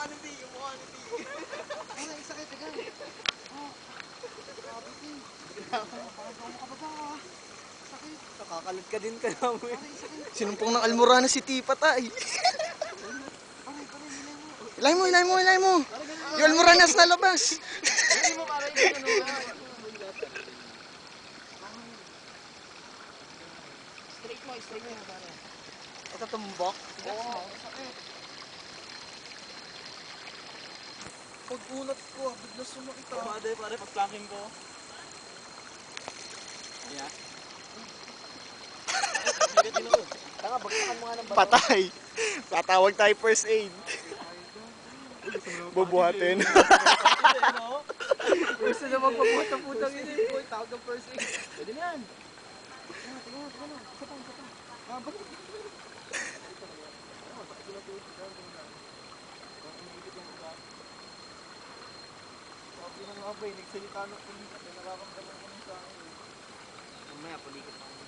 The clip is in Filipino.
ni B, yung mukha ni B. Ay, sakit agad. Oh, grabe ko. Parang daw makababa ah. Sakit. Nakakalad ka din ka namin. Aray, sakit. Sinumpong ng Almorana si Tipa tay. Aray, nilay mo. Ilay mo. Yung Almoranas na labas. Nilay mo para yung ganun. Straight mo pare. Ito tumbok. Oo, sakit. Pag-unat ko, bigla sumakit ako. Pare, pag-planking ko. Yeah. Bigat din ako. Tanga, bagsakan mo nga ng bato. Patay. Tatawag tayo first aid. Bubuhatin. Gusto na magpaputa-putang yun eh. Boy, tawag ng first aid. Pwede na yan. Tingnan. Isa pa. Ah, bakit? Sabi ng mga boy, nagsalita ng pulis at nararamdaman ko sa akin. Mamaya, pulikat ako.